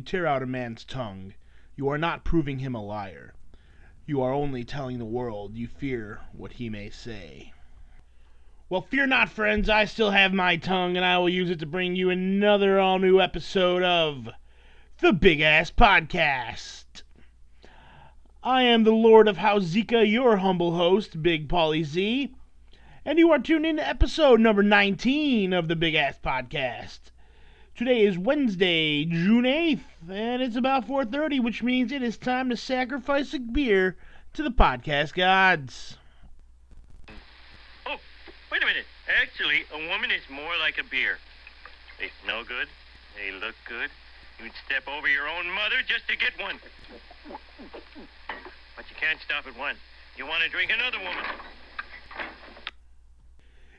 tear out a man's tongue, you are not proving him a liar. You are only telling the world you fear what he may say. Well, fear not, friends. I still have my tongue, and I will use it to bring you another all-new episode of the Big Ass Podcast. I am the Lord of How Zika, your humble host, Big Pauly Z, and you are tuned in to episode number 19 of the Big Ass Podcast. Today is Wednesday, June 8th, and it's about 4:30, which means it is time to sacrifice a beer to the podcast gods. Oh, wait a minute. Actually, a woman is more like a beer. They smell good. They look good. You'd step over your own mother just to get one. But you can't stop at one. You want to drink another woman.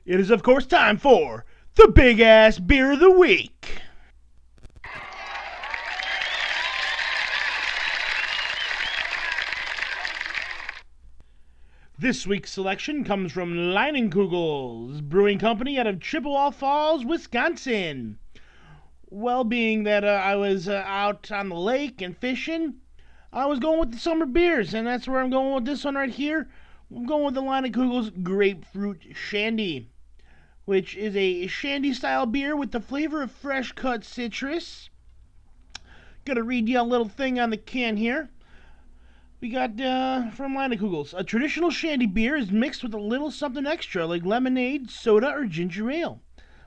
It is, of course, time for the Big Ass Beer of the Week. This week's selection comes from Leinenkugel's Brewing Company out of Chippewa Falls, Wisconsin. Well, being that I was out on the lake and fishing, I was going with the summer beers, and that's where I'm going with this one right here. I'm going with the Leinenkugel's Grapefruit Shandy, which is a shandy-style beer with the flavor of fresh-cut citrus. Gonna read you a little thing on the can here. We got from Leinenkugel's. A traditional shandy beer is mixed with a little something extra, like lemonade, soda, or ginger ale.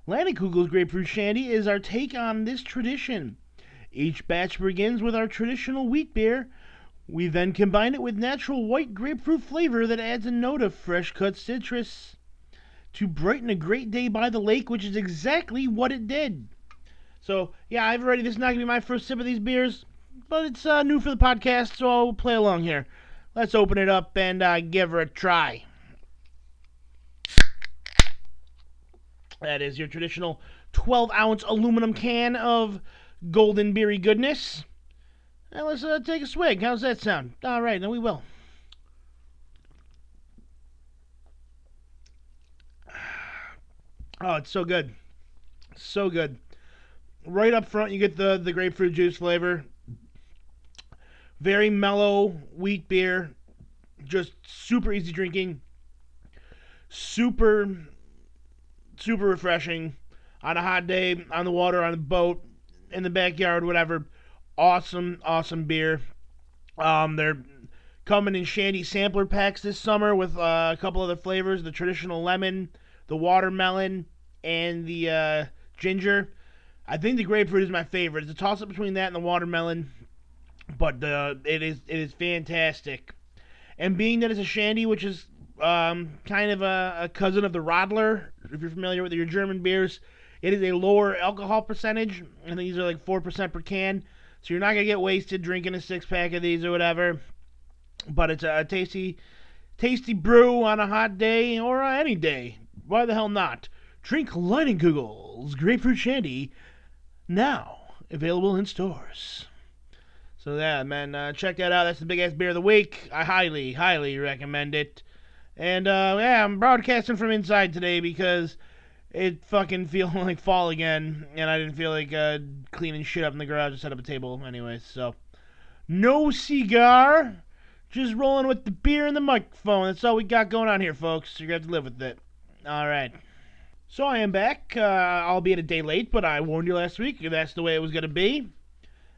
Leinenkugel's Grapefruit Shandy is our take on this tradition. Each batch begins with our traditional wheat beer. We then combine it with natural white grapefruit flavor that adds a note of fresh-cut citrus to brighten a great day by the lake, which is exactly what it did. So, yeah, this is not going to be my first sip of these beers, but it's new for the podcast, so I'll play along here. Let's open it up and give her a try. That is your traditional 12-ounce aluminum can of golden beery goodness. And let's take a swig. How's that sound? All right, then we will. Oh, it's so good. So good. Right up front, you get the grapefruit juice flavor. Very mellow wheat beer. Just super easy drinking. Super refreshing. On a hot day, on the water, on the boat, in the backyard, whatever. Awesome beer. They're coming in shandy sampler packs this summer with a couple other flavors. The traditional lemon, the watermelon, and the ginger. I think the grapefruit is my favorite. It's a toss-up between that and the watermelon. But it is fantastic. And being that it's a shandy, which is kind of a cousin of the Radler, if you're familiar with your German beers, it is a lower alcohol percentage. I think these are like 4% per can. So you're not going to get wasted drinking a 6-pack of these or whatever. But it's a tasty brew on a hot day or any day. Why the hell not? Drink Leinenkugel's Grapefruit Shandy, now available in stores. So yeah, man, check that out. That's the Big Ass Beer of the Week. I highly recommend it. And yeah, I'm broadcasting from inside today because it fucking feels like fall again, and I didn't feel like cleaning shit up in the garage to set up a table anyways. So no cigar, just rolling with the beer and the microphone. That's all we got going on here, folks. You're gonna have to live with it. All right. So I am back, albeit a day late, but I warned you last week that's the way it was gonna be.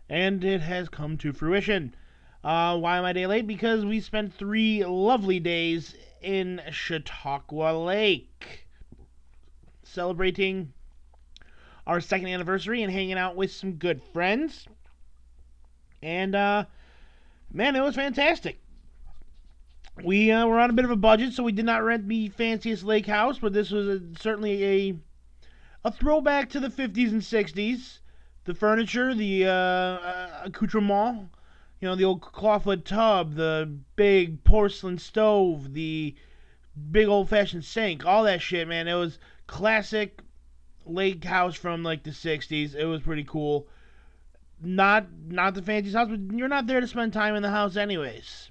And it has come to fruition. Why am I a day late? Because we spent 3 lovely days in Chautauqua Lake, celebrating our 2nd anniversary and hanging out with some good friends. And, man, it was fantastic. We were on a bit of a budget, so we did not rent the fanciest lake house, but this was certainly a throwback to the 50s and 60s. The furniture, the accoutrement, the old clawfoot tub, the big porcelain stove, the big old-fashioned sink, all that shit, man. It was classic lake house from, like, the 60s. It was pretty cool. Not the fanciest house, but you're not there to spend time in the house anyways.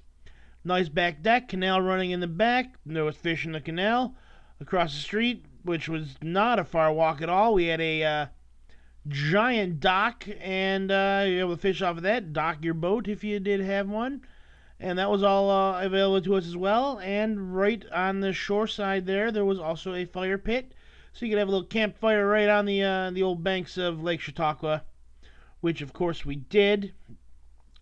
Nice back deck, canal running in the back. There was fish in the canal. Across the street, which was not a far walk at all, we had a giant dock, and you're able to fish off of that, dock your boat if you did have one. And that was all available to us as well. And right on the shore side there was also a fire pit, so you could have a little campfire right on the old banks of Lake Chautauqua, which of course we did.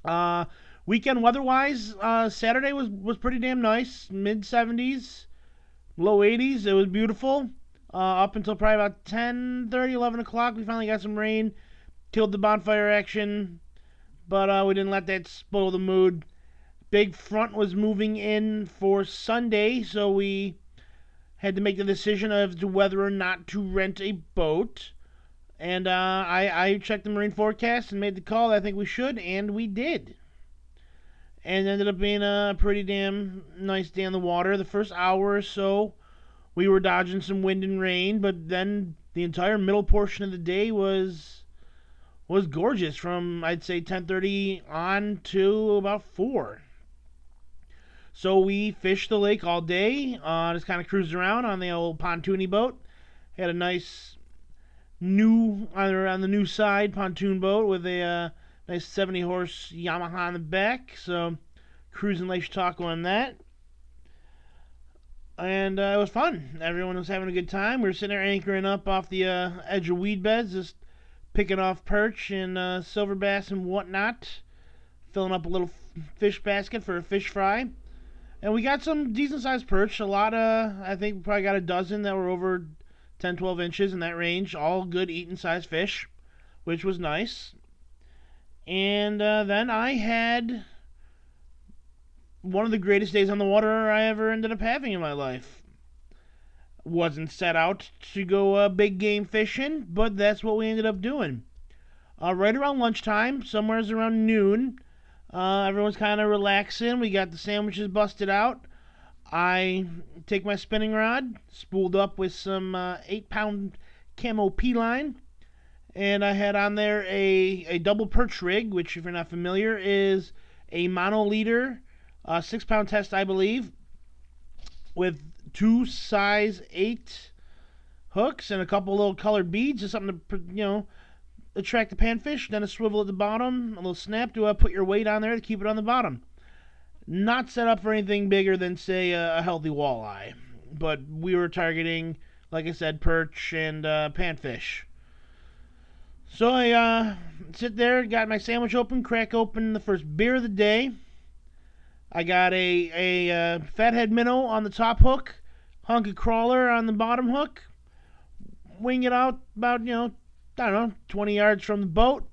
Uh, Weekend weather-wise, Saturday was pretty damn nice, mid 70s, low 80s. It was beautiful. Up until probably about 10:30, 11 o'clock, we finally got some rain, killed the bonfire action, but we didn't let that spoil the mood. Big front was moving in for Sunday, so we had to make the decision of whether or not to rent a boat. And I checked the marine forecast and made the call that I think we should, and we did. And it ended up being a pretty damn nice day on the water. The first hour or so, we were dodging some wind and rain, but then the entire middle portion of the day was gorgeous from I'd say 10:30 on to about 4. So we fished the lake all day, just kind of cruised around on the old pontoony boat. Had a nice new on the new side pontoon boat with a nice 70 horse Yamaha on the back. So cruising Lake Chautauqua on that, and it was fun. Everyone was having a good time. We were sitting there anchoring up off the edge of weed beds, just picking off perch and silver bass and whatnot, filling up a little fish basket for a fish fry. And we got some decent sized perch. A lot of, I think we probably got a dozen that were over 10, 12 inches in that range. All good eating sized fish, which was nice. And then I had one of the greatest days on the water I ever ended up having in my life. Wasn't set out to go big game fishing, but that's what we ended up doing. Right around lunchtime, somewhere's around noon, everyone's kind of relaxing. We got the sandwiches busted out. I take my spinning rod, spooled up with some 8-pound camo P line, and I had on there a double perch rig, which, if you're not familiar, is a monoliter, 6-pound test, I believe, with 2 size 8 hooks and a couple little colored beads, just something to, attract the panfish. Then a swivel at the bottom, a little snap to put your weight on there to keep it on the bottom. Not set up for anything bigger than, say, a healthy walleye. But we were targeting, like I said, perch and panfish. So I sit there, got my sandwich open, crack open the first beer of the day. I got a fathead minnow on the top hook, hunk of crawler on the bottom hook, wing it out about, I don't know, 20 yards from the boat,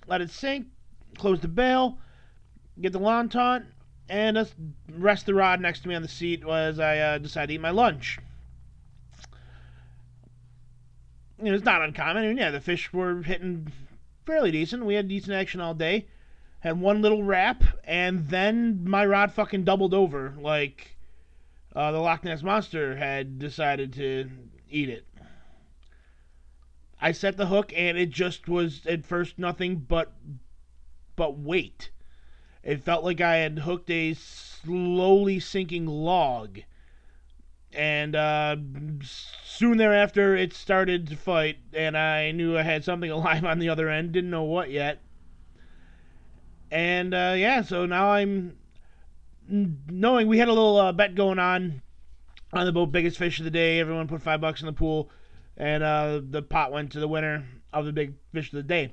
let it sink, close the bail, get the lawn taut, and just rest the rod next to me on the seat as I decide to eat my lunch. It's not uncommon. I mean, yeah, the fish were hitting fairly decent. We had decent action all day. Had one little wrap, and then my rod fucking doubled over, like the Loch Ness Monster had decided to eat it. I set the hook, and it just was at first nothing but weight. It felt like I had hooked a slowly sinking log, and soon thereafter it started to fight, and I knew I had something alive on the other end. Didn't know what yet. And yeah, so now I'm knowing we had a little bet going on the boat, biggest fish of the day. Everyone put $5 in the pool, and the pot went to the winner of the big fish of the day.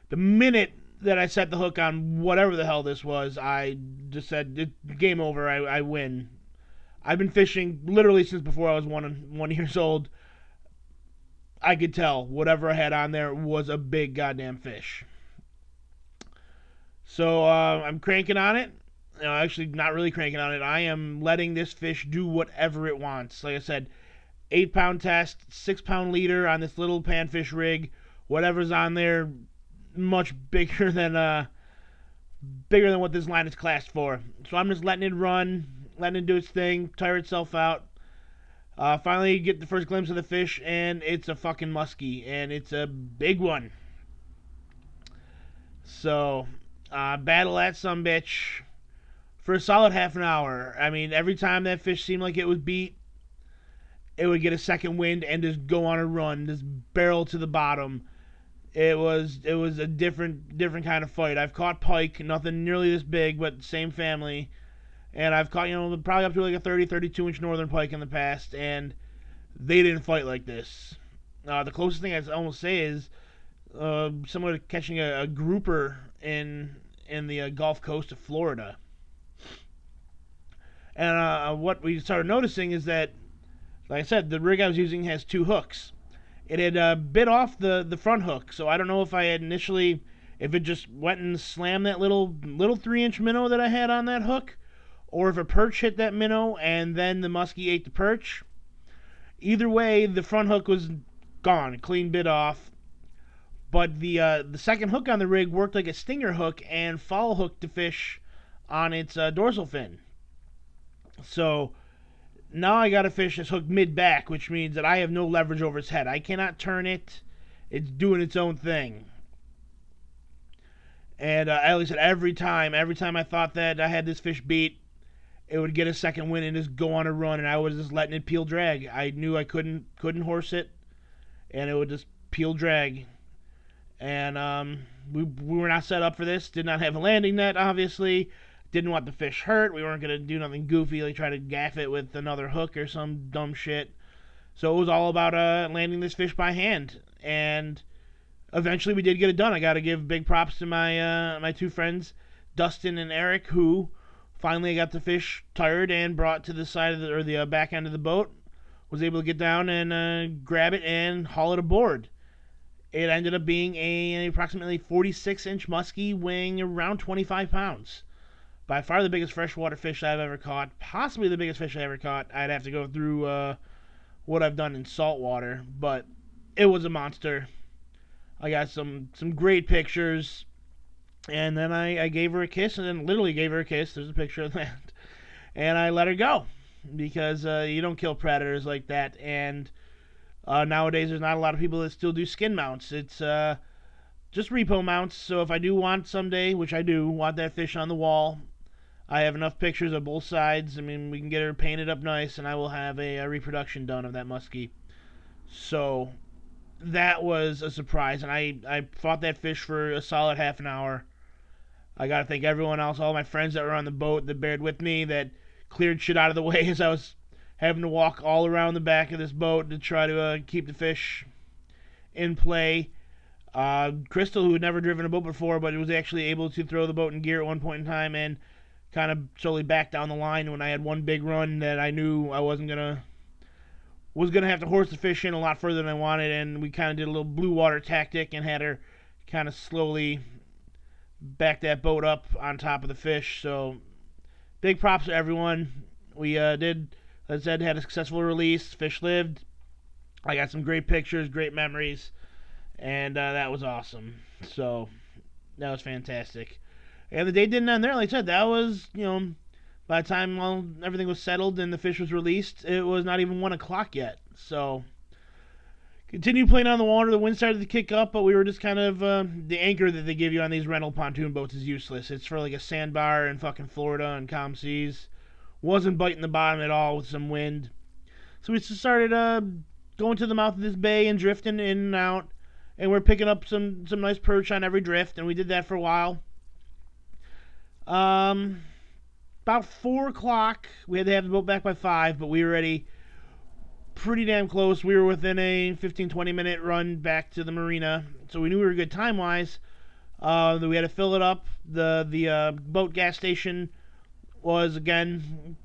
The minute that I set the hook on whatever the hell this was, I just said, game over, I win. I've been fishing literally since before I was 1 years old. I could tell whatever I had on there was a big goddamn fish. So I'm cranking on it. Actually, not really cranking on it. I am letting this fish do whatever it wants. Like I said, 8-pound test, 6-pound leader on this little panfish rig. Whatever's on there, much bigger than what this line is classed for. So I'm just letting it run, letting it do its thing, tire itself out. Finally get the first glimpse of the fish, and it's a fucking muskie, and it's a big one. So battle that sumbitch for a solid half an hour. I mean, every time that fish seemed like it was beat, it would get a second wind and just go on a run, just barrel to the bottom. It was a different kind of fight. I've caught pike, nothing nearly this big, but same family, and I've caught probably up to like a 30, 32 inch northern pike in the past, and they didn't fight like this. The closest thing I'd almost say is similar to catching a grouper in the Gulf Coast of Florida. And what we started noticing is that, like I said, the rig I was using has two hooks. It had bit off the front hook, so I don't know if I had initially, if it just went and slammed that little 3 inch minnow that I had on that hook, or if a perch hit that minnow and then the muskie ate the perch. Either way, the front hook was gone, clean bit off. But the second hook on the rig worked like a stinger hook and follow hooked the fish on its dorsal fin. So now I got a fish that's hooked mid back, which means that I have no leverage over its head. I cannot turn it. It's doing its own thing. And at least every time I thought that I had this fish beat, it would get a second wind and just go on a run, and I was just letting it peel drag. I knew I couldn't horse it, and it would just peel drag. And we were not set up for this. Did not have a landing net, obviously. Didn't want the fish hurt. We weren't gonna do nothing goofy like try to gaff it with another hook or some dumb shit. So it was all about landing this fish by hand, and eventually we did get it done. I got to give big props to my two friends, Dustin and Eric, who finally got the fish tired and brought to the side of the back end of the boat. Was able to get down and grab it and haul it aboard. It ended up being a approximately 46-inch muskie weighing around 25 pounds. By far the biggest freshwater fish I've ever caught. Possibly the biggest fish I ever caught. I'd have to go through what I've done in saltwater, but it was a monster. I got some great pictures, and then I gave her a kiss, and then literally gave her a kiss. There's a picture of that, and I let her go because you don't kill predators like that. And nowadays, there's not a lot of people that still do skin mounts. It's just repo mounts. So if I do want someday, which I do, want that fish on the wall, I have enough pictures of both sides. I mean, we can get her painted up nice, and I will have a reproduction done of that muskie. So that was a surprise, and I fought that fish for a solid half an hour. I gotta thank everyone else, all my friends that were on the boat that bared with me, that cleared shit out of the way as I was having to walk all around the back of this boat to try to keep the fish in play. Crystal, who had never driven a boat before, but was actually able to throw the boat in gear at one point in time and kind of slowly back down the line when I had one big run that I knew I was gonna have to horse the fish in a lot further than I wanted, and we kind of did a little blue water tactic and had her kind of slowly back that boat up on top of the fish. So big props to everyone. We did, as I said, had a successful release. Fish lived. I got some great pictures, great memories, and that was awesome. So that was fantastic. And the day didn't end there. Like I said, that was, by the time everything was settled and the fish was released, it was not even 1 o'clock yet. So continued playing on the water. The wind started to kick up, but we were just kind of the anchor that they give you on these rental pontoon boats is useless. It's for like a sandbar in fucking Florida and calm seas. Wasn't biting the bottom at all with some wind. So we just started going to the mouth of this bay and drifting in and out, and we're picking up some nice perch on every drift, and we did that for a while. About 4 o'clock, we had to have the boat back by 5, but we were already pretty damn close. We were within a 15-20 minute run back to the marina, so we knew we were good time-wise. We had to fill it up. The boat gas station was, again,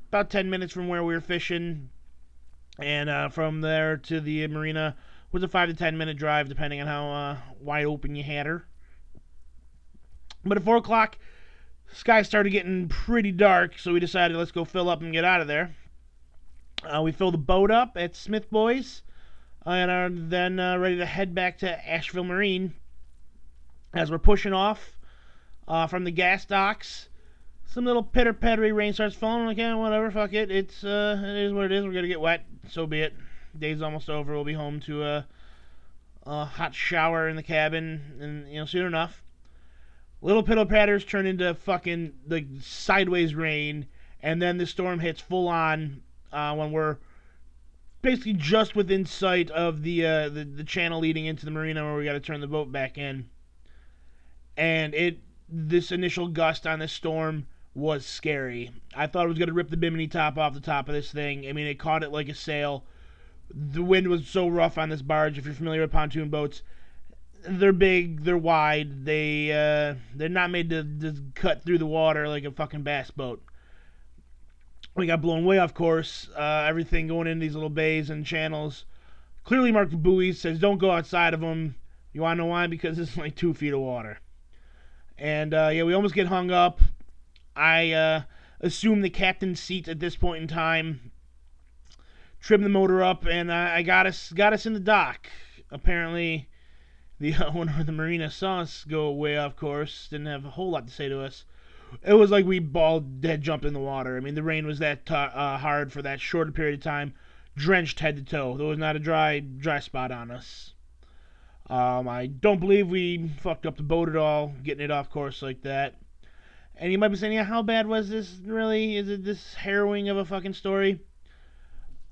about 10 minutes from where we were fishing, and from there to the marina was a 5 to 10 minute drive, depending on how wide open you had her. But at 4 o'clock, sky started getting pretty dark, so we decided let's go fill up and get out of there. We filled the boat up at Smith Boys and are then ready to head back to Asheville Marine. As we're pushing off from the gas docks, some little pitter-pattery rain starts falling. Like, yeah, whatever, fuck it. It is what it is. We're going to get wet. So be it. Day's almost over. We'll be home to a hot shower in the cabin, and, soon enough. Little pitter patters turn into fucking like sideways rain, and then the storm hits full on when we're basically just within sight of the channel leading into the marina where we got to turn the boat back in. And this initial gust on this storm was scary. I thought it was gonna rip the bimini top off the top of this thing. I mean, it caught it like a sail. The wind was so rough on this barge. If you're familiar with pontoon boats, they're big, they're wide, they're not made to just cut through the water like a fucking bass boat. We got blown way off course. Everything going in these little bays and channels clearly marked buoys. Says don't go outside of them. You want to know why? Because it's like 2 feet of water. And yeah, we almost get hung up. I assume the captain's seat at this point in time. Trimmed the motor up, and I got us in the dock. Apparently, the owner of the marina saw us go way off course. Didn't have a whole lot to say to us. It was like we all had jumped in the water. I mean, the rain was that hard for that short period of time, drenched head to toe. There was not a dry spot on us. I don't believe we fucked up the boat at all, getting it off course like that. And you might be saying, yeah, how bad was this? Really? Is it this harrowing of a fucking story?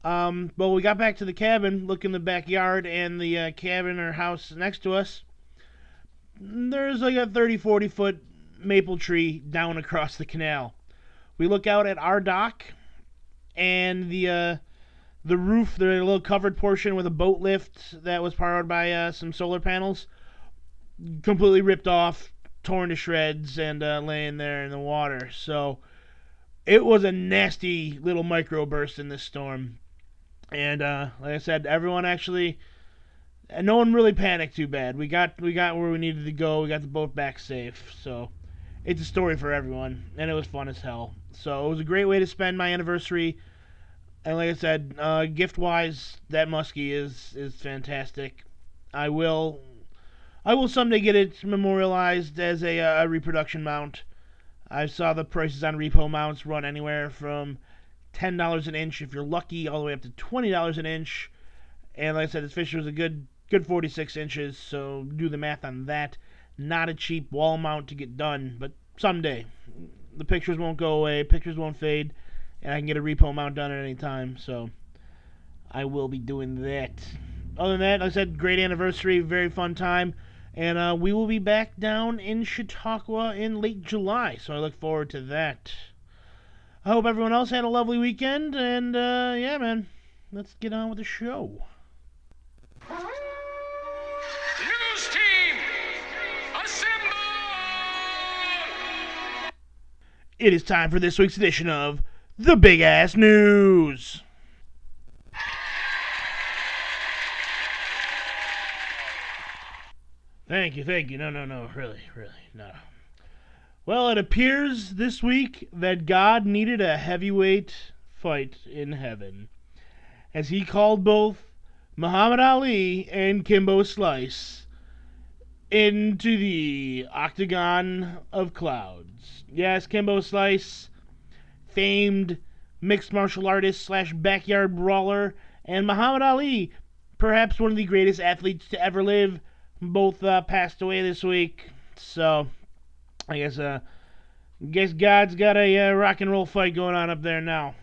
Well, we got back to the cabin, look in the backyard, and the cabin or house next to us. There's like a 30, 40-foot maple tree down across the canal. We look out at our dock, and the roof, the little covered portion with a boat lift that was powered by some solar panels, completely ripped off, torn to shreds, and laying there in the water. So it was a nasty little microburst in this storm. And like I said, everyone actually, no one really panicked too bad. We got where we needed to go. We got the boat back safe. So it's a story for everyone, and it was fun as hell. So it was a great way to spend my anniversary. And like I said, gift-wise, that Muskie is fantastic. I will someday get it memorialized as a reproduction mount. I saw the prices on repo mounts run anywhere from $10 an inch if you're lucky, all the way up to $20 an inch. And like I said, this fish was a good 46 inches, so do the math on that. Not a cheap wall mount to get done, but someday. The pictures won't go away, pictures won't fade, and I can get a repo mount done at any time, so I will be doing that. Other than that, like I said, great anniversary, very fun time. And we will be back down in Chautauqua in late July, so I look forward to that. I hope everyone else had a lovely weekend, and yeah, man, let's get on with the show. News team, assemble! It is time for this week's edition of The Big Ass News. Thank you. No, really, no. Well, it appears this week that God needed a heavyweight fight in heaven, as he called both Muhammad Ali and Kimbo Slice into the Octagon of Clouds. Yes, Kimbo Slice, famed mixed martial artist slash backyard brawler, and Muhammad Ali, perhaps one of the greatest athletes to ever live, both passed away this week. So I guess God's got a rock and roll fight going on up there now.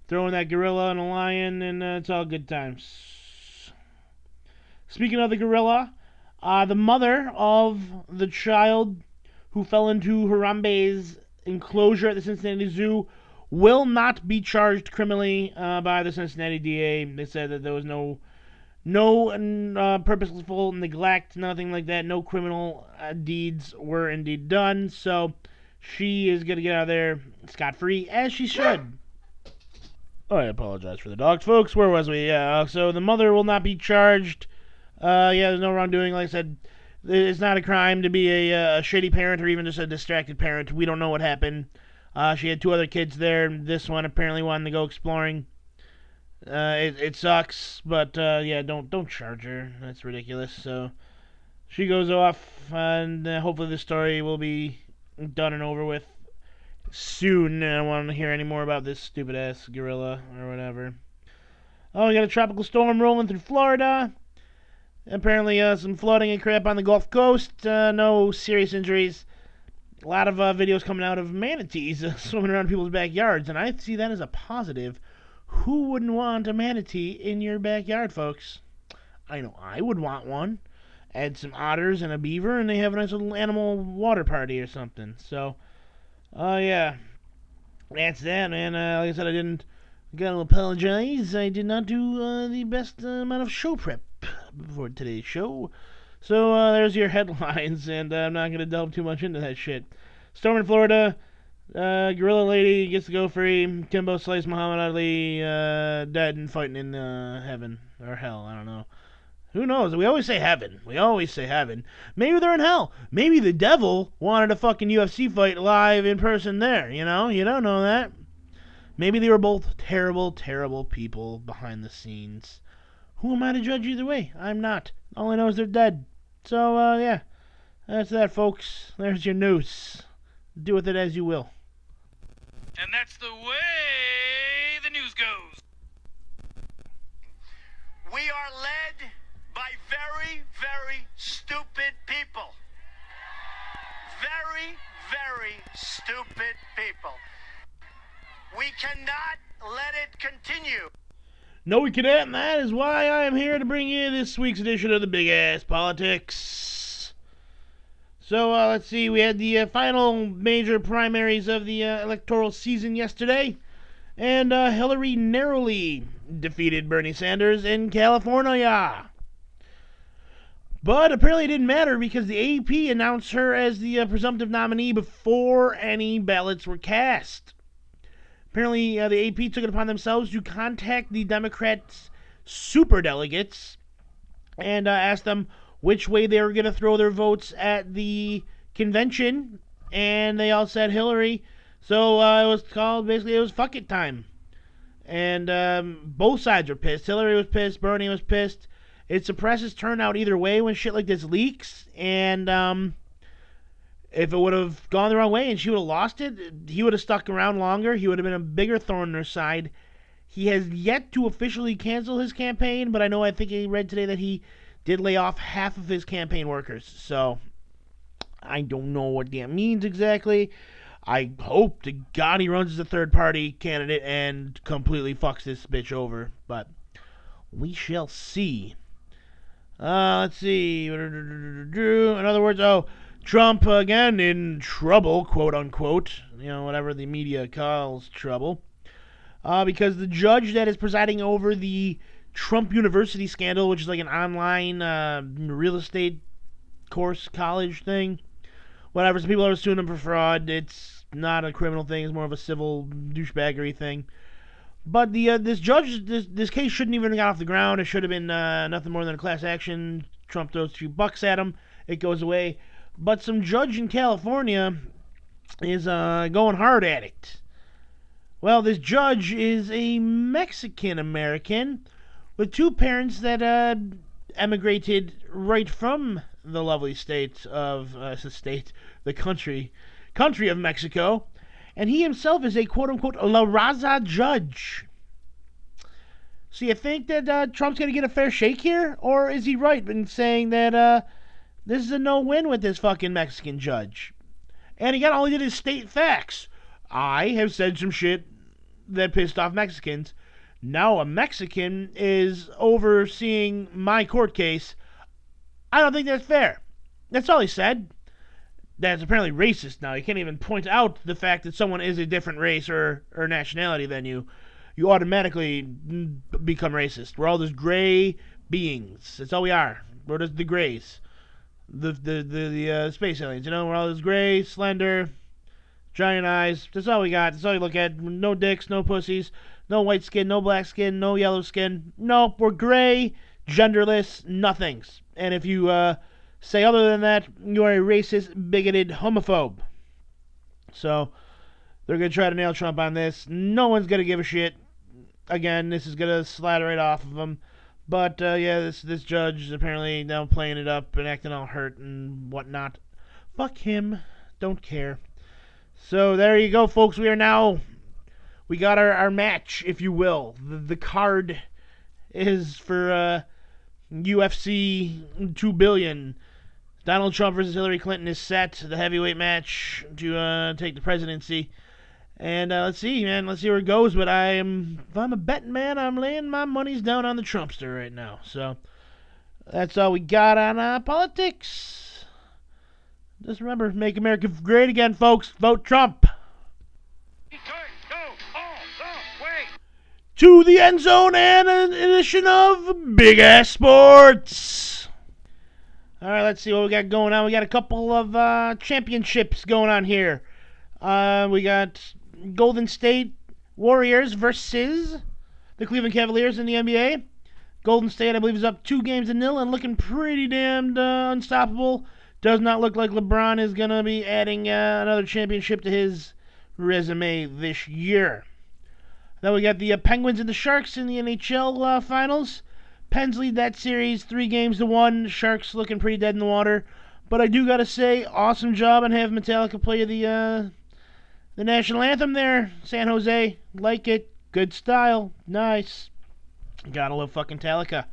Throwing that gorilla and a lion, and it's all good times. Speaking of the gorilla, the mother of the child who fell into Harambe's enclosure at the Cincinnati Zoo will not be charged criminally by the Cincinnati DA. They said that there was no purposeful neglect, nothing like that. No criminal deeds were indeed done. So she is going to get out of there scot-free, as she should. Oh, I apologize for the dogs, folks. Where was we? Yeah, so the mother will not be charged. Yeah, there's no wrongdoing. Like I said, it's not a crime to be a shitty parent or even just a distracted parent. We don't know what happened. She had 2 other kids there. This one apparently wanted to go exploring. It sucks, but yeah, don't charge her. That's ridiculous. So she goes off, and hopefully the story will be done and over with soon. I don't want to hear any more about this stupid ass gorilla or whatever. Oh, we got a tropical storm rolling through Florida. Apparently, some flooding and crap on the Gulf Coast. No serious injuries. A lot of videos coming out of manatees swimming around people's backyards, and I see that as a positive. Who wouldn't want a manatee in your backyard, folks? I know I would want one. Add some otters and a beaver, and they have a nice little animal water party or something. So, yeah, that's that, man. Like I said, I didn't. Gotta apologize. I did not do the best amount of show prep before today's show. So there's your headlines, and I'm not gonna delve too much into that shit. Storm in Florida. Gorilla Lady gets to go free. Kimbo slays Muhammad Ali, dead and fighting in heaven or hell. I don't know. Who knows? We always say heaven. We always say heaven. Maybe they're in hell. Maybe the devil wanted a fucking UFC fight live in person there. You know? You don't know that. Maybe they were both terrible, terrible people behind the scenes. Who am I to judge either way? I'm not. All I know is they're dead. So, yeah. That's that, folks. There's your news. Do with it as you will. And that's the way the news goes. We are led by very, very stupid people. Very, very stupid people. We cannot let it continue. No, we cannot, and that is why I am here to bring you this week's edition of the Big Ass Politics. So, let's see, we had the final major primaries of the electoral season yesterday, and Hillary narrowly defeated Bernie Sanders in California. But apparently it didn't matter because the AP announced her as the presumptive nominee before any ballots were cast. Apparently, the AP took it upon themselves to contact the Democrats' superdelegates and ask them which way they were going to throw their votes at the convention, and they all said Hillary. So it was called, basically, it was fuck it time. And both sides were pissed. Hillary was pissed, Bernie was pissed. It suppresses turnout either way when shit like this leaks, and if it would have gone the wrong way and she would have lost it, he would have stuck around longer. He would have been a bigger thorn in her side. He has yet to officially cancel his campaign, but I think I read today that he did lay off half of his campaign workers. So I don't know what that means exactly. I hope to God he runs as a third-party candidate and completely fucks this bitch over. But we shall see. Let's see. In other words, Trump, again, in trouble, quote-unquote, whatever the media calls trouble, because the judge that is presiding over the Trump University scandal, which is like an online real estate course college thing, whatever, some people are suing him for fraud. It's not a criminal thing. It's more of a civil douchebaggery thing. But this judge, this case shouldn't even have got off the ground. It should have been nothing more than a class action. Trump throws $2 at him. It goes away. But some judge in California is going hard at it. Well, this judge is a Mexican-American with two parents that emigrated right from the lovely state of the country of Mexico, and he himself is a quote-unquote La Raza judge. So you think that Trump's going to get a fair shake here, or is he right in saying that this is a no-win with this fucking Mexican judge? And again, all he did is state facts. I have said some shit that pissed off Mexicans. Now a Mexican is overseeing my court case. I don't think that's fair. That's all he said. That's apparently racist now. You can't even point out the fact that someone is a different race or nationality than you. You automatically become racist. We're all just gray beings. That's all we are. We're just the grays. The space aliens, we're all just gray, slender, giant eyes. That's all we got. That's all you look at. No dicks, no pussies, no white skin, no black skin, no yellow skin. No, we're gray, genderless, nothings. And if you say other than that, you are a racist, bigoted homophobe. So they're gonna try to nail Trump on this. No one's gonna give a shit. Again, this is gonna slide right off of him. But, this judge is apparently now playing it up and acting all hurt and whatnot. Fuck him. Don't care. So, there you go, folks. We got our match, if you will. The card is for UFC 2 billion. Donald Trump versus Hillary Clinton is set. The heavyweight match to take the presidency. And let's see, man. Let's see where it goes. But if I'm a betting man, I'm laying my monies down on the Trumpster right now. So that's all we got on politics. Just remember, make America great again, folks. Vote Trump. To the end zone and an edition of Big Ass Sports. All right, let's see what we got going on. We got a couple of championships going on here. We got Golden State Warriors versus the Cleveland Cavaliers in the NBA. Golden State, I believe, is up 2-0 and looking pretty damned unstoppable. Does not look like LeBron is going to be adding another championship to his resume this year. Then we got the Penguins and the Sharks in the NHL Finals. Pens lead that series 3-1. Sharks looking pretty dead in the water. But I do got to say, awesome job on having Metallica play the national anthem there. San Jose, like it. Good style. Nice. Gotta love fucking Metallica.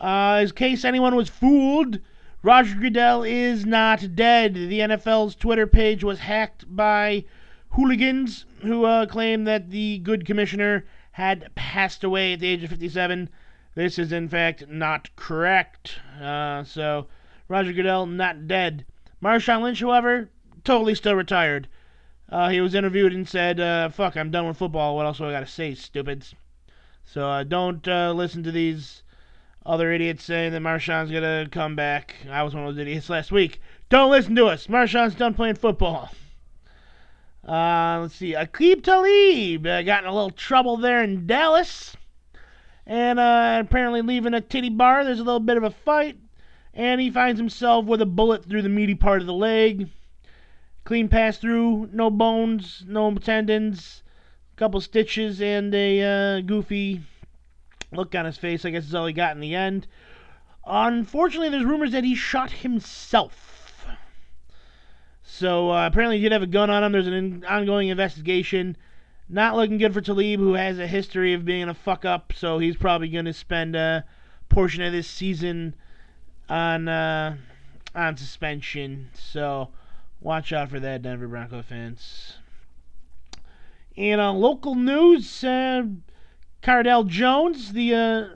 In case anyone was fooled, Roger Goodell is not dead. The NFL's Twitter page was hacked by hooligans who claimed that the good commissioner had passed away at the age of 57. This is, in fact, not correct. So, Roger Goodell, not dead. Marshawn Lynch, however, totally still retired. He was interviewed and said, fuck, I'm done with football. What else do I got to say, stupids? So, don't listen to these other idiots saying that Marshawn's going to come back. I was one of those idiots last week. Don't listen to us. Marshawn's done playing football. Let's see. Aqib Talib got in a little trouble there in Dallas. And apparently leaving a titty bar. There's a little bit of a fight. And he finds himself with a bullet through the meaty part of the leg. Clean pass through. No bones. No tendons. A couple stitches and a goofy look on his face. I guess is all he got in the end. Unfortunately, there's rumors that he shot himself. So apparently he did have a gun on him. There's an ongoing investigation. Not looking good for Talib, who has a history of being a fuck up. So he's probably going to spend a portion of this season on suspension. So watch out for that, Denver Bronco fans. In local news, Cardell Jones, the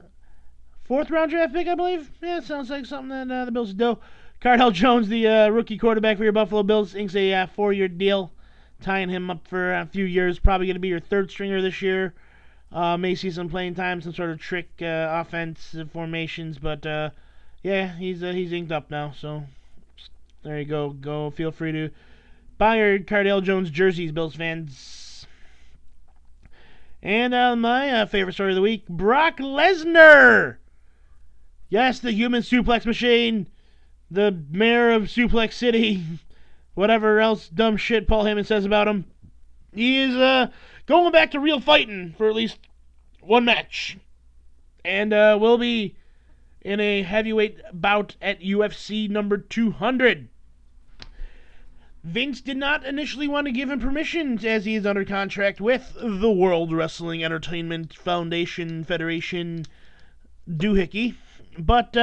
fourth-round draft pick, I believe. Yeah, it sounds like something that the Bills would do. Cardell Jones, the rookie quarterback for your Buffalo Bills, inks a 4-year deal, tying him up for a few years. Probably going to be your third stringer this year. May see some playing time, some sort of trick offense formations, but yeah, he's inked up now. So there you go. Go. Feel free to buy your Cardell Jones jerseys, Bills fans. And my favorite story of the week: Brock Lesnar. Yes, the human suplex machine. The mayor of Suplex City, whatever else dumb shit Paul Heyman says about him, he is going back to real fighting for at least one match. And will be in a heavyweight bout at UFC number 200. Vince did not initially want to give him permission, as he is under contract with the World Wrestling Entertainment Foundation Federation doohickey. But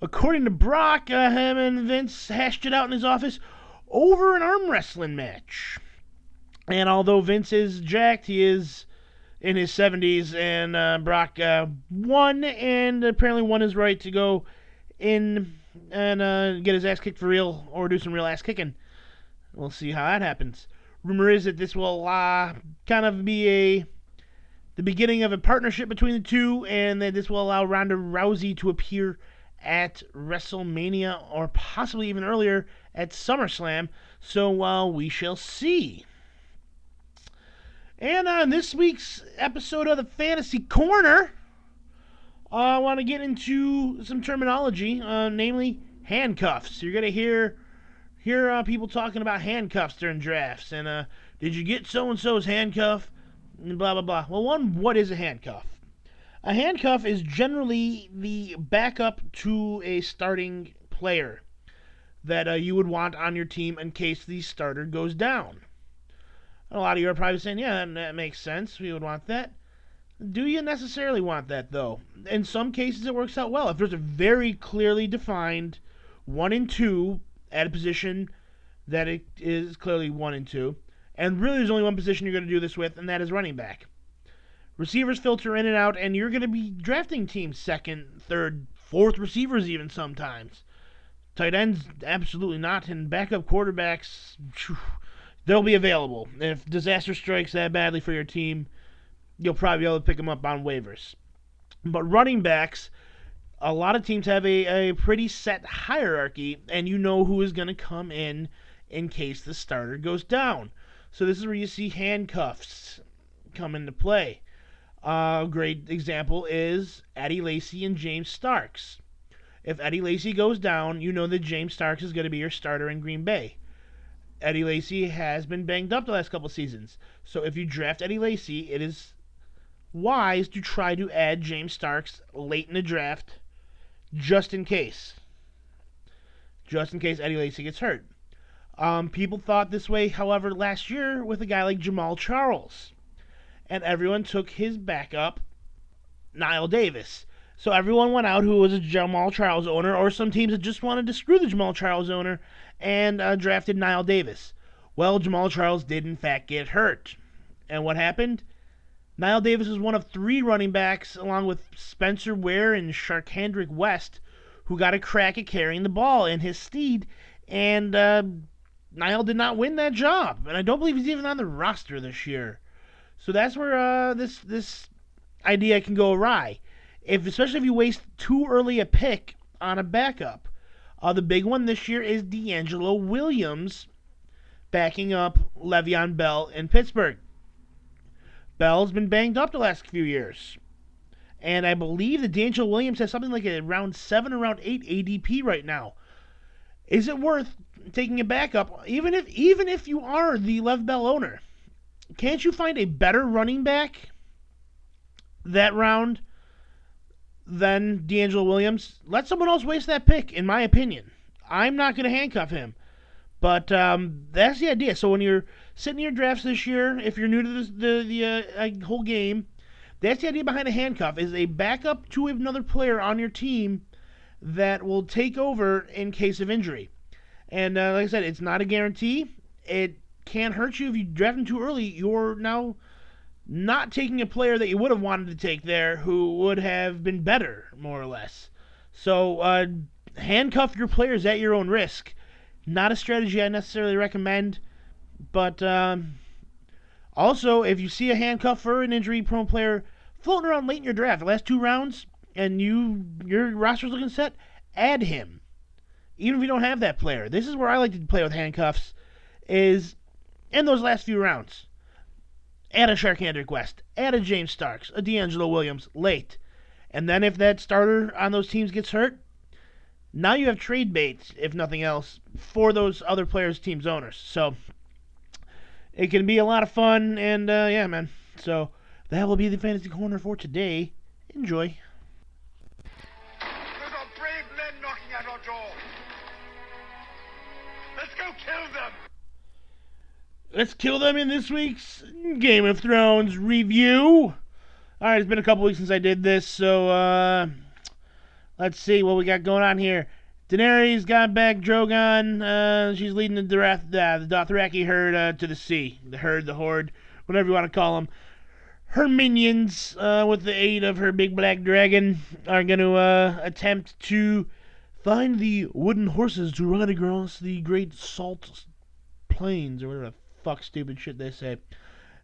according to Brock, him and Vince hashed it out in his office over an arm wrestling match. And although Vince is jacked, he is in his 70s, and Brock won, and apparently won his right to go in and get his ass kicked for real, or do some real ass kicking. We'll see how that happens. Rumor is that this will kind of be the beginning of a partnership between the two, and that this will allow Ronda Rousey to appear at WrestleMania, or possibly even earlier at SummerSlam. So we shall see. And on this week's episode of the Fantasy Corner, I want to get into some terminology, namely handcuffs. You're going to hear people talking about handcuffs during drafts, and did you get so-and-so's handcuff, and blah, blah, blah. Well, what is a handcuff? A handcuff is generally the backup to a starting player that you would want on your team in case the starter goes down. A lot of you are probably saying, yeah, that makes sense. We would want that. Do you necessarily want that, though? In some cases, it works out well. If there's a very clearly defined 1 and 2 at a position that it is clearly 1 and 2, And really, there's only one position you're going to do this with, and that is running back. Receivers filter in and out, and you're going to be drafting teams second, third, fourth receivers even sometimes. Tight ends, absolutely not. And backup quarterbacks, they'll be available. If disaster strikes that badly for your team, you'll probably be able to pick them up on waivers. But running backs, a lot of teams have a pretty set hierarchy, and you know who is going to come in case the starter goes down. So this is where you see handcuffs come into play. A great example is Eddie Lacy and James Starks. If Eddie Lacy goes down, you know that James Starks is going to be your starter in Green Bay. Eddie Lacy has been banged up the last couple seasons. So if you draft Eddie Lacy, it is wise to try to add James Starks late in the draft just in case. Just in case Eddie Lacy gets hurt. People thought this way, however, last year with a guy like Jamal Charles. And everyone took his backup, Niall Davis. So everyone went out who was a Jamal Charles owner, or some teams that just wanted to screw the Jamal Charles owner, and drafted Niall Davis. Well, Jamal Charles did in fact get hurt. And what happened? Niall Davis was one of 3 running backs, along with Spencer Ware and Sharkhandrick West, who got a crack at carrying the ball in his steed, and Niall did not win that job. And I don't believe he's even on the roster this year. So that's where this idea can go awry. Especially if you waste too early a pick on a backup. The big one this year is D'Angelo Williams backing up Le'Veon Bell in Pittsburgh. Bell's been banged up the last few years. And I believe that D'Angelo Williams has something like a round 7 or round 8 ADP right now. Is it worth taking a backup, even if you are the Lev Bell owner? Can't you find a better running back that round than D'Angelo Williams? Let someone else waste that pick, in my opinion. I'm not going to handcuff him. But that's the idea. So when you're sitting in your drafts this year, if you're new to the whole game, that's the idea behind a handcuff, is a backup to another player on your team that will take over in case of injury. And like I said, it's not a guarantee. It can hurt you if you draft him too early. You're now not taking a player that you would have wanted to take there who would have been better, more or less. So handcuff your players at your own risk. Not a strategy I necessarily recommend, but also, if you see a handcuff for an injury-prone player floating around late in your draft, the last 2 rounds, and your roster's looking set, add him. Even if you don't have that player. This is where I like to play with handcuffs, is in those last few rounds. Add a Sharkhandrick West, add a James Starks, a D'Angelo Williams late. And then if that starter on those teams gets hurt, now you have trade bait, if nothing else, for those other players' team's owners. So it can be a lot of fun, and yeah, man. So that will be the Fantasy Corner for today. Enjoy. We've got brave men knocking at our door. Let's go kill them. Let's kill them in this week's Game of Thrones review. Alright, it's been a couple weeks since I did this, so let's see what we got going on here. Daenerys got back Drogon. She's leading the Dothraki herd to the sea. The herd, the horde, whatever you want to call them. Her minions, with the aid of her big black dragon, are going to attempt to find the wooden horses to ride across the great salt plains, or whatever the fuck stupid shit they say.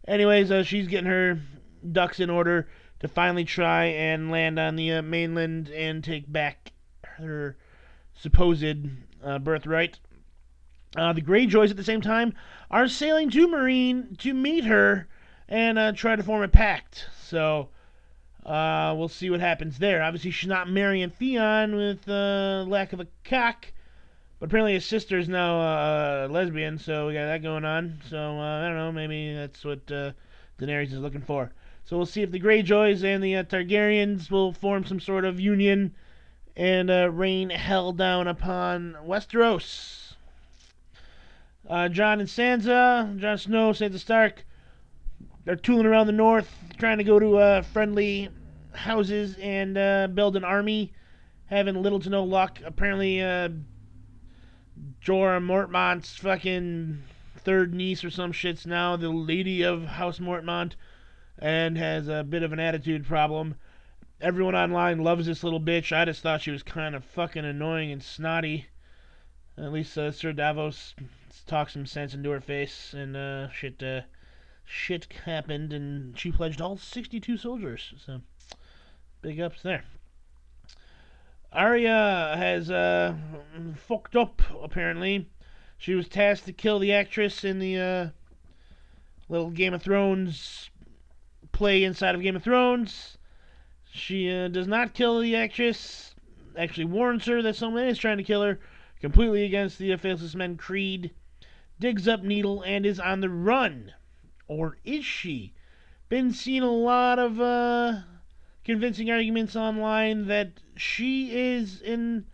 Anyways, she's getting her ducks in order to finally try and land on the mainland and take back her supposed birthright. The Greyjoys at the same time are sailing to Marine to meet her and try to form a pact. So we'll see what happens there. Obviously, she's not marrying Theon with lack of a cock, but apparently his sister's now a lesbian, so we got that going on. So I don't know, maybe that's what Daenerys is looking for. So we'll see if the Greyjoys and the Targaryens will form some sort of union and rain hell down upon Westeros. Jon and Sansa, Jon Snow, Sansa Stark, they're tooling around the north, trying to go to friendly houses and build an army, having little to no luck. Apparently, Jorah Mormont's fucking third niece or some shits now, the Lady of House Mortmont, and has a bit of an attitude problem. Everyone online loves this little bitch. I just thought she was kind of fucking annoying and snotty. At least Sir Davos talked some sense into her face, and shit happened, and she pledged all 62 soldiers. So, big ups there. Arya has fucked up, apparently. She was tasked to kill the actress in the little Game of Thrones play inside of Game of Thrones. She does not kill the actress. Actually warns her that someone is trying to kill her. Completely against the Faceless Men creed. Digs up Needle and is on the run. Or is she? Been seeing a lot of convincing arguments online that she is in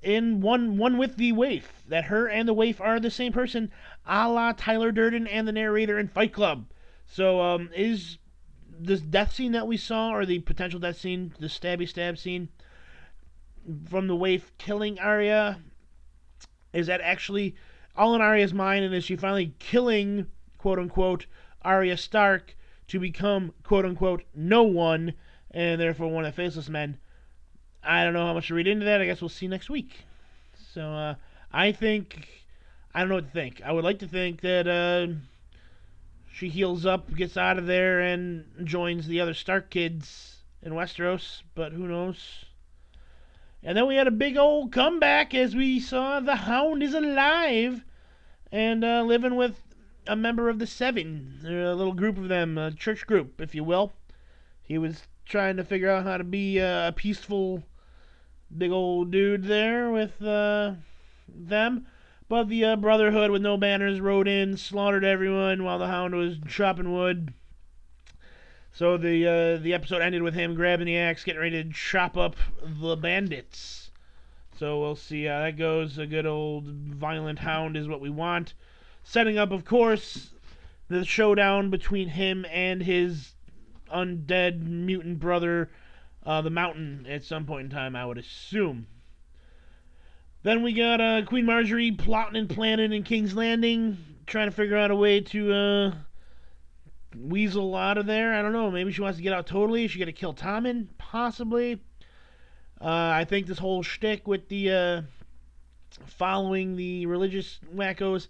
one with the waif. That her and the waif are the same person, a la Tyler Durden and the narrator in Fight Club. So, is this death scene that we saw, or the potential death scene, the stabby stab scene from the waif killing Arya, is that actually all in Arya's mind, and is she finally killing, quote-unquote, Arya Stark to become, quote-unquote, no one, and therefore one of the Faceless Men? I don't know how much to read into that. I guess we'll see next week. So, I don't know what to think. I would like to think that she heals up, gets out of there, and joins the other Stark kids in Westeros, but who knows? And then we had a big old comeback as we saw the Hound is alive and living with a member of the Seven, a little group of them, a church group, if you will. He was trying to figure out how to be a peaceful big old dude there with them. But the Brotherhood with no banners rode in, slaughtered everyone while the Hound was chopping wood. So the episode ended with him grabbing the axe, getting ready to chop up the bandits. So we'll see how that goes. A good old violent Hound is what we want. Setting up, of course, the showdown between him and his undead mutant brother, the Mountain, at some point in time, I would assume. Then we got Queen Marjorie plotting and planning in King's Landing, trying to figure out a way to weasel out of there. I don't know. Maybe she wants to get out totally. Is she gonna kill Tommen? Possibly. I think this whole shtick with the following the religious wackos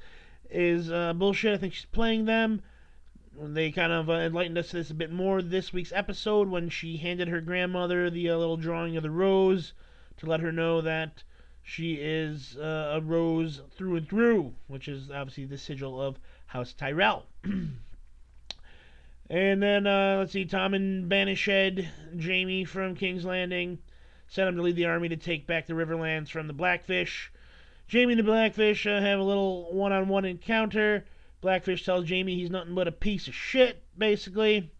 is bullshit. I think she's playing them. They kind of enlightened us to this a bit more this week's episode when she handed her grandmother the little drawing of the rose to let her know that she is a rose through and through, which is obviously the sigil of House Tyrell. And then, let's see, Tommen banished Jaime from King's Landing, sent him to lead the army to take back the Riverlands from the Blackfish. Jaime and the Blackfish have a little one-on-one encounter. Blackfish tells Jaime he's nothing but a piece of shit, basically.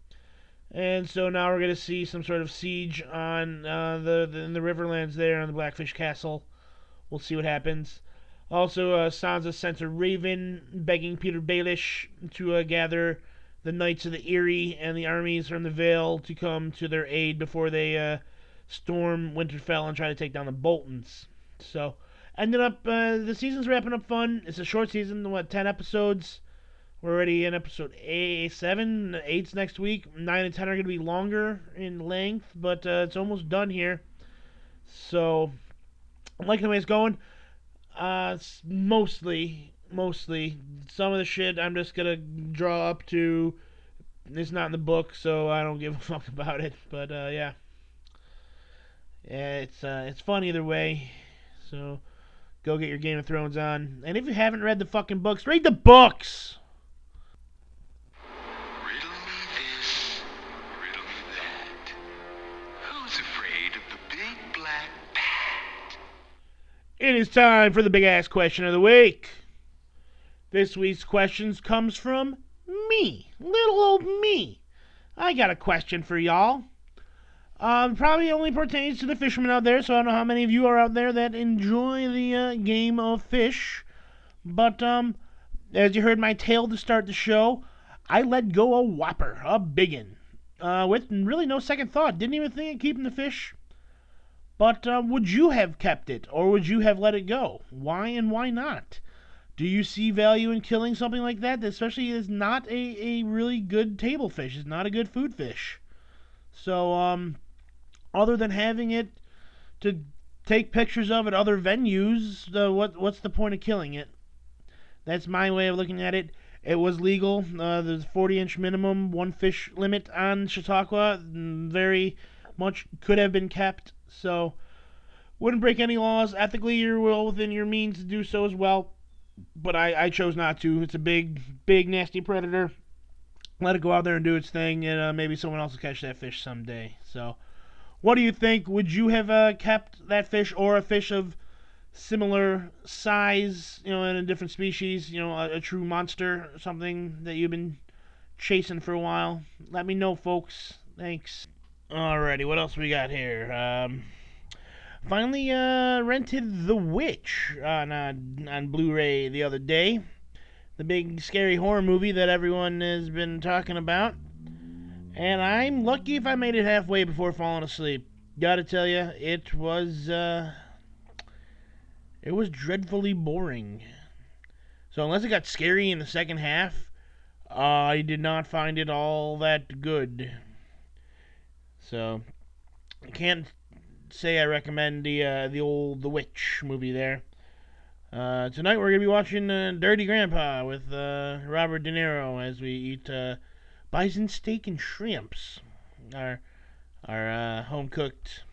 And so now we're going to see some sort of siege on in the Riverlands there on the Blackfish Castle. We'll see what happens. Also, Sansa sent a raven begging Peter Baelish to gather the Knights of the Eyrie and the armies from the Vale to come to their aid before they storm Winterfell and try to take down the Boltons. So, ended up, the season's wrapping up fun. It's a short season, 10 episodes? We're already in episode 7, 8's next week. 9 and 10 are going to be longer in length, but it's almost done here. So, I'm liking the way it's going. Mostly, some of the shit I'm just going to draw up to. It's not in the book, so I don't give a fuck about it. But, yeah. Yeah, it's fun either way. So, go get your Game of Thrones on. And if you haven't read the fucking books, read the books! Riddle me this, riddle me that. Who's afraid of the big black bat? It is time for the big ass question of the week. This week's questions comes from me, little old me. I got a question for y'all. Probably only pertains to the fishermen out there, so I don't know how many of you are out there that enjoy the game of fish. But as you heard my tale to start the show, I let go a whopper, a biggin, with really no second thought. Didn't even think of keeping the fish. But would you have kept it, or would you have let it go? Why and why not? Do you see value in killing something like that? Especially is not a really good table fish. It's not a good food fish. So, other than having it to take pictures of at other venues, what's the point of killing it? That's my way of looking at it. It was legal. There's 40-inch minimum, one fish limit on Chautauqua. Very much could have been kept. So, wouldn't break any laws. Ethically, you're well within your means to do so as well. But I chose not to. It's a big, nasty predator. Let it go out there and do its thing, and maybe someone else will catch that fish someday. So, what do you think? Would you have kept that fish or a fish of similar size, in a different species, a true monster or something that you've been chasing for a while? Let me know, folks. Thanks. Alrighty, what else we got here? Finally rented The Witch on Blu-ray the other day. The big scary horror movie that everyone has been talking about. And I'm lucky if I made it halfway before falling asleep. Gotta tell you, it was dreadfully boring. So unless it got scary in the second half, I did not find it all that good. So I can't say I recommend the old The Witch movie there. Tonight we're gonna be watching Dirty Grandpa with Robert De Niro as we eat bison steak and shrimps, our home cooked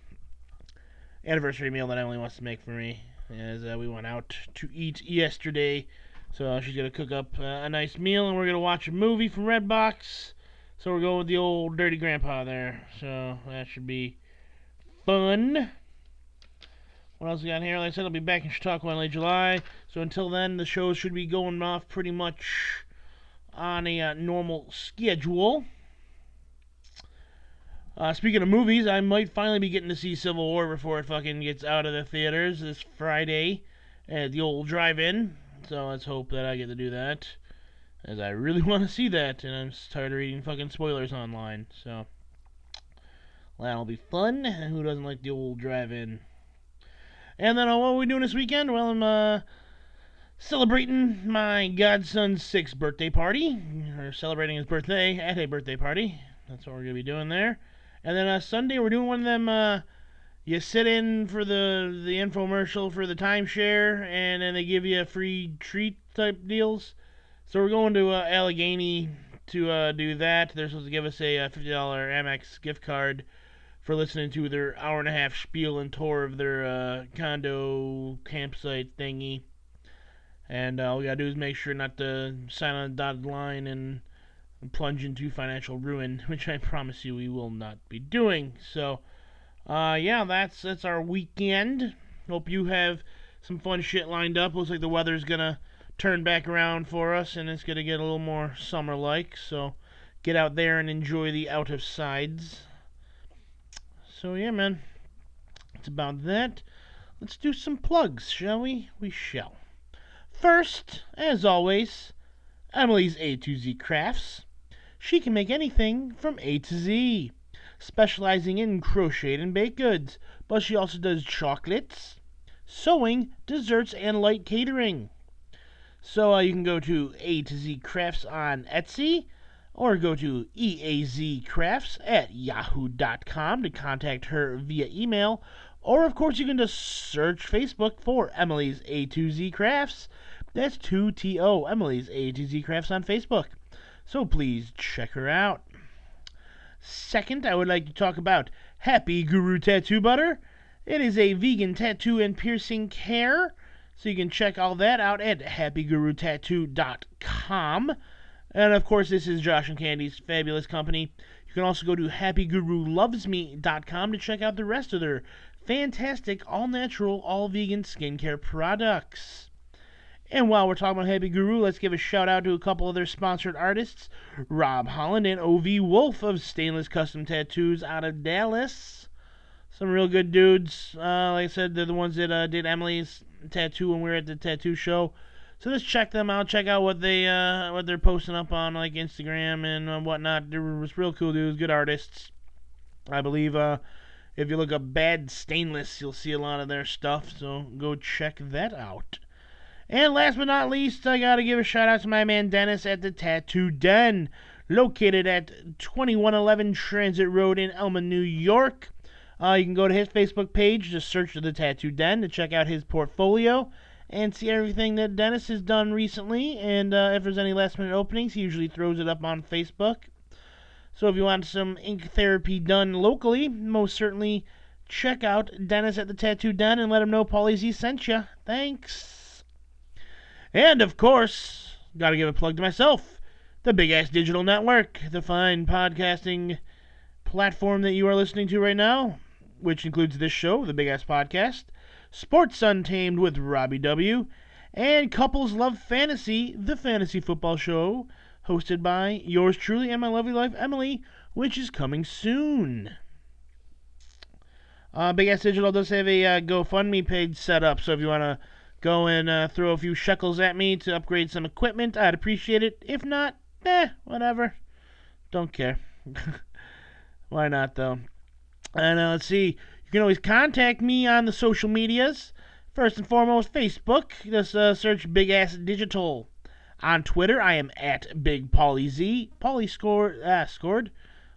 anniversary meal that Emily wants to make for me, as we went out to eat yesterday. So she's gonna cook up a nice meal, and we're gonna watch a movie from Redbox. So we're going with the old Dirty Grandpa there. So that should be fun. What else we got here? Like I said, I'll be back in Chautauqua in late July. So until then, the shows should be going off pretty much on a normal schedule. Speaking of movies, I might finally be getting to see Civil War before it fucking gets out of the theaters this Friday at the old drive-in. So let's hope that I get to do that, as I really want to see that, and I'm just tired of reading fucking spoilers online. So that'll be fun. Who doesn't like the old drive-in? And then what are we doing this weekend? Well, I'm celebrating my godson's 6th birthday party. We're celebrating his birthday at a birthday party. That's what we're going to be doing there. And then Sunday we're doing one of them, you sit in for the infomercial for the timeshare, and then they give you a free treat type deals. So we're going to Allegheny to do that. They're supposed to give us a $50 Amex gift card for listening to their hour-and-a-half spiel and tour of their condo campsite thingy. And all we gotta do is make sure not to sign on a dotted line and plunge into financial ruin, which I promise you we will not be doing. So, yeah, that's our weekend. Hope you have some fun shit lined up. Looks like the weather's gonna turn back around for us, and it's gonna get a little more summer-like. So, get out there and enjoy the out-of-sides. So, yeah, man, it's about that. Let's do some plugs, shall we? We shall. First, as always, Emily's A to Z Crafts. She can make anything from A to Z, specializing in crocheted and baked goods, but she also does chocolates, sewing, desserts, and light catering. So you can go to A to Z Crafts on Etsy, or go to eazcrafts at yahoo.com to contact her via email, or of course you can just search Facebook for Emily's A to Z Crafts. That's 2TO, Emily's A to Z Crafts on Facebook. So please check her out. Second, I would like to talk about Happy Guru Tattoo Butter. It is a vegan tattoo and piercing care, so you can check all that out at happygurutattoo.com. And of course, this is Josh and Candy's fabulous company. You can also go to happygurulovesme.com to check out the rest of their fantastic, all-natural, all-vegan skincare products. And while we're talking about Happy Guru, let's give a shout out to a couple of their sponsored artists, Rob Holland and O.V. Wolf of Stainless Custom Tattoos out of Dallas. Some real good dudes. Like I said, they're the ones that did Emily's tattoo when we were at the tattoo show. So just check them out. Check out what they're posting up on like Instagram and whatnot. They're real cool dudes, good artists. I believe if you look up Bad Stainless, you'll see a lot of their stuff. So go check that out. And last but not least, I gotta give a shout out to my man Dennis at the Tattoo Den, located at 2111 Transit Road in Elma, New York. You can go to his Facebook page, just search for the Tattoo Den to check out his portfolio and see everything that Dennis has done recently. And if there's any last minute openings, he usually throws it up on Facebook. So if you want some ink therapy done locally, most certainly check out Dennis at the Tattoo Den and let him know Paulie Z sent you. Thanks. And, of course, gotta give a plug to myself, the Big Ass Digital Network, the fine podcasting platform that you are listening to right now, which includes this show, the Big Ass Podcast, Sports Untamed with Robbie W., and Couples Love Fantasy, the fantasy football show, hosted by yours truly and my lovely wife, Emily, which is coming soon. Big Ass Digital does have a GoFundMe page set up, so if you want to go and throw a few shekels at me to upgrade some equipment, I'd appreciate it. If not, whatever. Don't care. Why not, though? And let's see. You can always contact me on the social medias. First and foremost, Facebook. Just search Big Ass Digital. On Twitter, I am at Big Paulie Z. Paulie scored.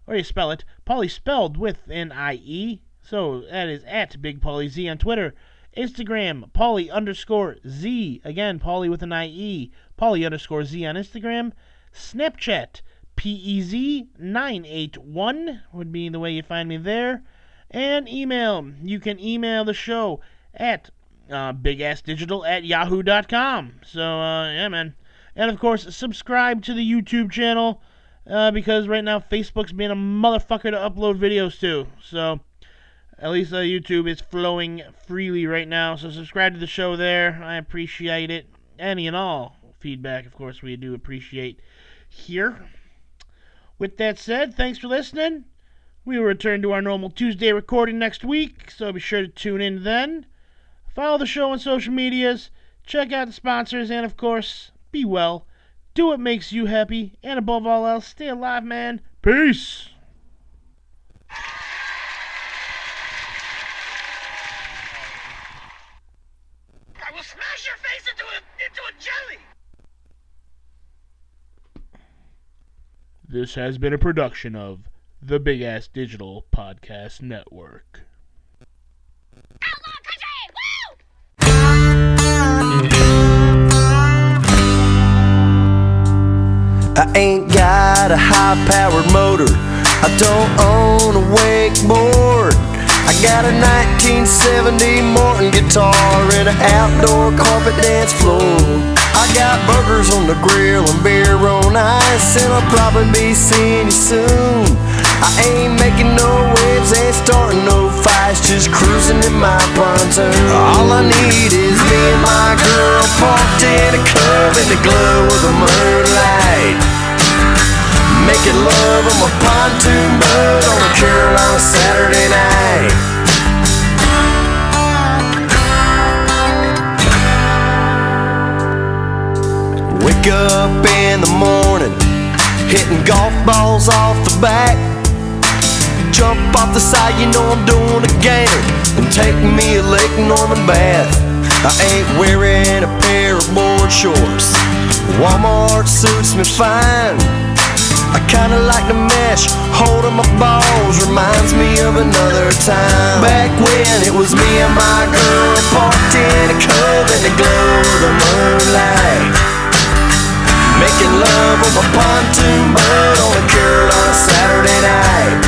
Or you spell it. Paulie spelled with an I-E. So that is at Big Paulie Z on Twitter. Instagram, Paulie_Z. Again, Paulie with an I-E. Paulie_Z on Instagram. Snapchat, PEZ981 would be the way you find me there. And email. You can email the show at bigassdigital@yahoo.com. So, yeah, man. And, of course, subscribe to the YouTube channel because right now Facebook's being a motherfucker to upload videos to. So, at least YouTube is flowing freely right now, so subscribe to the show there. I appreciate it. Any and all feedback, of course, we do appreciate here. With that said, thanks for listening. We will return to our normal Tuesday recording next week, so be sure to tune in then. Follow the show on social medias, check out the sponsors, and of course, be well, do what makes you happy, and above all else, stay alive, man. Peace! Smash your face into a jelly! This has been a production of the Big Ass Digital Podcast Network. Outlaw country! Woo! I ain't got a high-powered motor. I don't own a wakeboard. I got a 1970 Martin guitar and an outdoor carpet dance floor. I got burgers on the grill and beer on ice, and I'll probably be seeing you soon. I ain't making no waves, ain't starting no fights, just cruising in my pontoon. All I need is me and my girl parked in a club in the glow of the moonlight, making love on my pontoon boat on a Carolina Saturday night. Wake up in the morning, hitting golf balls off the back. Jump off the side, you know I'm doing a gainer, and take me a Lake Norman bath. I ain't wearing a pair of board shorts, Walmart suits me fine. I kinda like the mesh, holding my balls reminds me of another time. Back when it was me and my girl parked in a cove in the glow of the moonlight, making love on my pontoon boat on a Carolina Saturday night.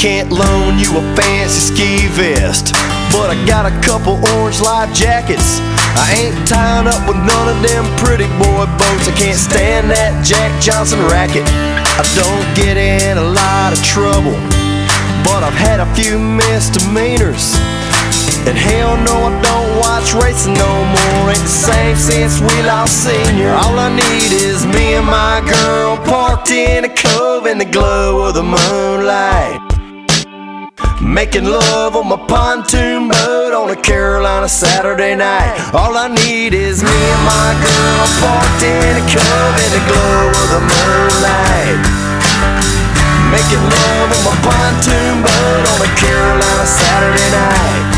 Can't loan you a fancy ski vest, but I got a couple orange life jackets. I ain't tying up with none of them pretty boy boats. I can't stand that Jack Johnson racket. I don't get in a lot of trouble, but I've had a few misdemeanors, And hell no, I don't watch racing no more. Ain't the same since we lost senior. All I need is me and my girl parked in a cove in the glow of the moonlight, making love on my pontoon boat on a Carolina Saturday night. All I need is me and my girl parked in a cove in the glow of the moonlight, making love on my pontoon boat on a Carolina Saturday night.